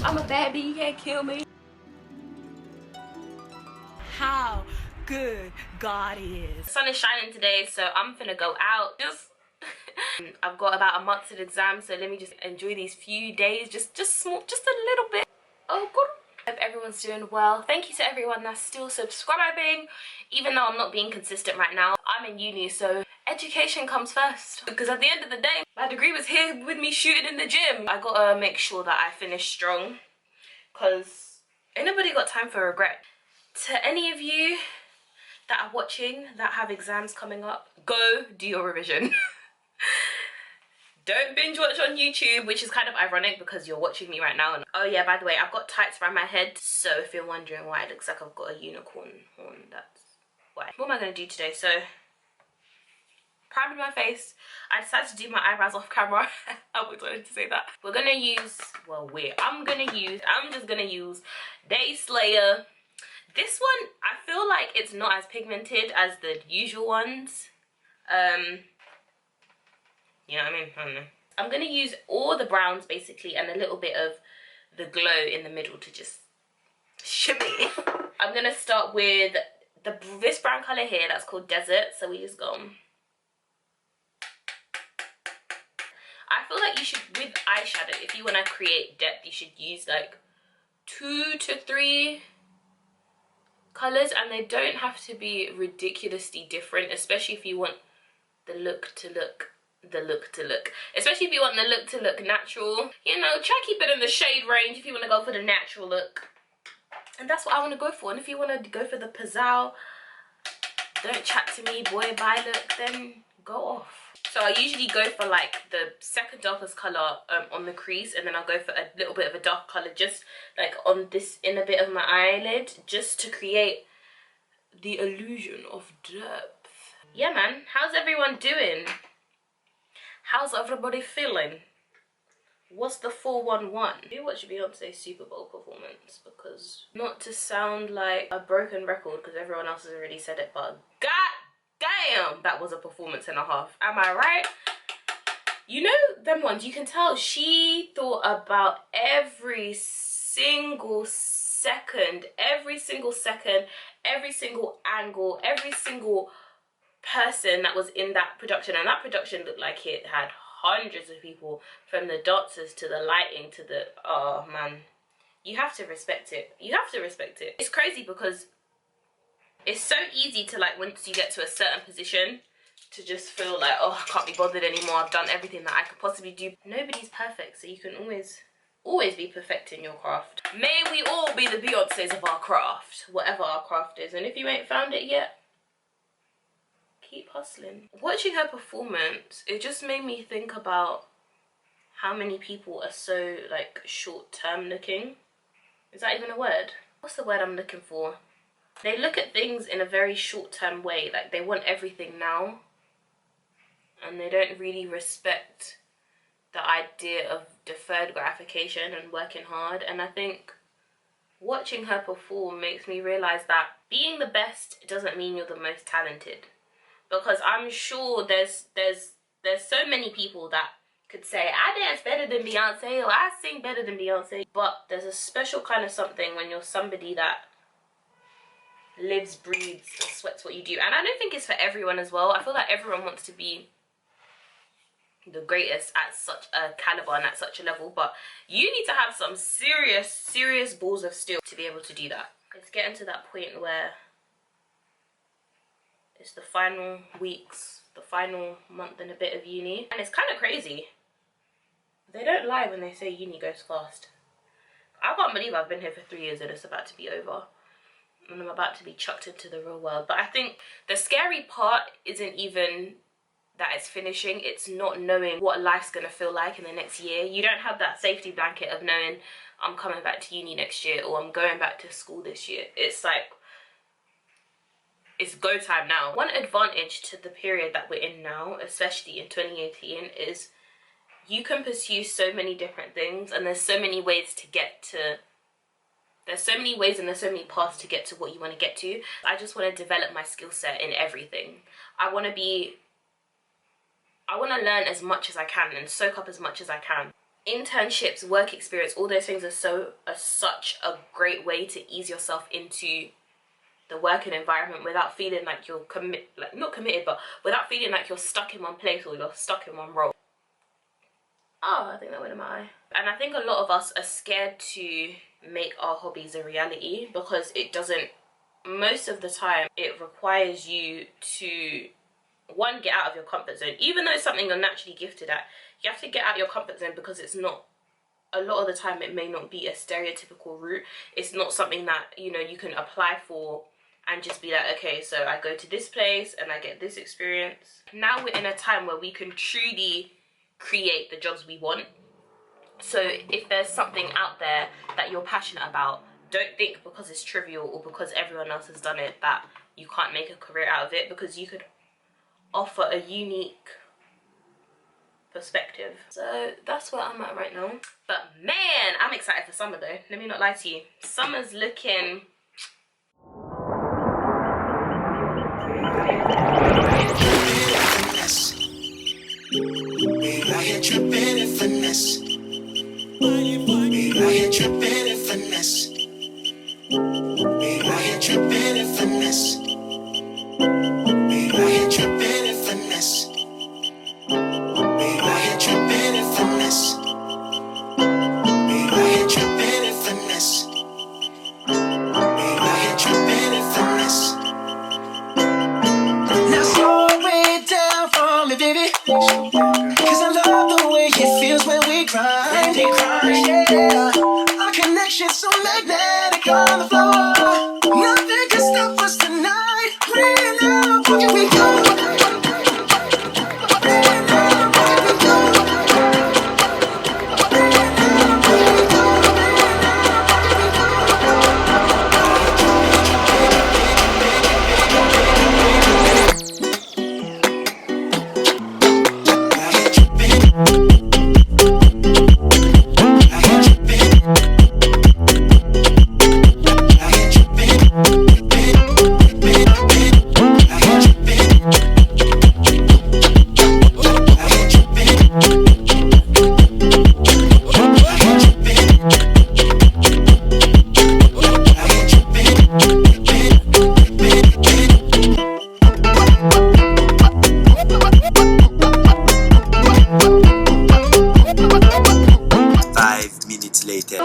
I'm a bad bee, you can't kill me. How good God is. The sun is shining today, so I'm finna go out. Just I've got about a month to the exam, so let me just enjoy these few days, just a little bit. Oh god. Hope everyone's doing well. Thank you to everyone that's still subscribing, even though I'm not being consistent right now. I'm in uni, so education comes first, because at the end of the day my degree was here with me shooting in the gym. I gotta make sure that I finish strong, because ain't nobody got time for regret. To any of you that are watching that have exams coming up, go do your revision. Don't binge watch on YouTube, which is kind of ironic because you're watching me right now. And oh yeah, by the way, I've got tights around my head, so if you're wondering why it looks like I've got a unicorn horn, that's why. What am I going to do today? So, primed my face. I decided to do my eyebrows off camera. I always wanted to say that. We're going to use, well, I'm just going to use Day Slayer. This one, I feel like it's not as pigmented as the usual ones. You know what I mean? I don't know. I'm going to use all the browns basically and a little bit of the glow in the middle to just shimmy. I'm going to start with this brown colour here that's called Desert. So we just go. I feel like you should, with eyeshadow, if you want to create depth, you should use like 2 to 3 colours, and they don't have to be ridiculously different, especially if you want the look to look especially if you want the look to look natural. You know, try keep it in the shade range if you want to go for the natural look, and that's what I want to go for. And if you want to go for the pizzazz, don't chat to me boy bye look, then go off. So I usually go for like the second darkest colour on the crease, and then I'll go for a little bit of a dark colour just like on this inner bit of my eyelid, just to create the illusion of depth. Yeah man, how's everyone doing? How's everybody feeling? What's the 411? You watch Beyonce's Super Bowl performance, because not to sound like a broken record because everyone else has already said it, but god damn, that was a performance and a half. Am I right? You know them ones, you can tell she thought about every single second, every single angle, every single person that was in that production. And that production looked like it had hundreds of people, from the dancers to the lighting to the, oh man, you have to respect it. You have to respect it. It's crazy because it's so easy to, like, once you get to a certain position, to just feel like, oh, I can't be bothered anymore, I've done everything that I could possibly do. Nobody's perfect, so you can always be perfecting your craft. May we all be the Beyoncés of our craft, whatever our craft is. And if you ain't found it yet, keep hustling. Watching her performance, it just made me think about how many people are so like short-term looking. Is that even a word? What's the word I'm looking for? They look at things in a very short-term way, like they want everything now, and they don't really respect the idea of deferred gratification and working hard. And I think watching her perform makes me realize that being the best doesn't mean you're the most talented. Because I'm sure there's so many people that could say, I dance better than Beyonce, or I sing better than Beyonce. But there's a special kind of something when you're somebody that lives, breathes, and sweats what you do. And I don't think it's for everyone as well. I feel like everyone wants to be the greatest at such a caliber and at such a level. But you need to have some serious balls of steel to be able to do that. It's getting to that point where it's the final weeks, the final month and a bit of uni. And it's kind of crazy. They don't lie when they say uni goes fast. I can't believe I've been here for 3 years and it's about to be over. And I'm about to be chucked into the real world. But I think the scary part isn't even that it's finishing. It's not knowing what life's going to feel like in the next year. You don't have that safety blanket of knowing I'm coming back to uni next year or I'm going back to school this year. It's like, it's go time now. One advantage to the period that we're in now, especially in 2018, is you can pursue so many different things, and there's so many ways to get to, there's so many ways and there's so many paths to get to what you want to get to. I just want to develop my skill set in everything. I want to learn as much as I can and soak up as much as I can. internships, work experience, all those things are such a great way to ease yourself into the working environment without feeling like you're not committed, but without feeling like you're stuck in one place or you're stuck in one role. Oh, I think that went in my eye. And I think a lot of us are scared to make our hobbies a reality because it doesn't, most of the time, it requires you to, one, get out of your comfort zone. Even though it's something you're naturally gifted at, you have to get out of your comfort zone because it's not, a lot of the time, it may not be a stereotypical route. It's not something that, you know, you can apply for and just be like, okay, so I go to this place and I get this experience. Now we're in a time where we can truly create the jobs we want. So if there's something out there that you're passionate about, don't think because it's trivial or because everyone else has done it that you can't make a career out of it, because you could offer a unique perspective. So that's where I'm at right now. But man, I'm excited for summer though. Let me not lie to you. Summer's looking... We out here tripping and finesse. We out here tripping and finesse. We out here tripping and finesse. We out here tripping and finesse. We out here tripping and finesse. We out here tripping and finesse. We out here tripping and finesse. Now slow it down for me, baby. Cause I love the way it feels when we grind, yeah. Our connection's so magnetic on the floor. Nothing can stop us tonight. Right now, where can we go? Right now, where can we go? Later.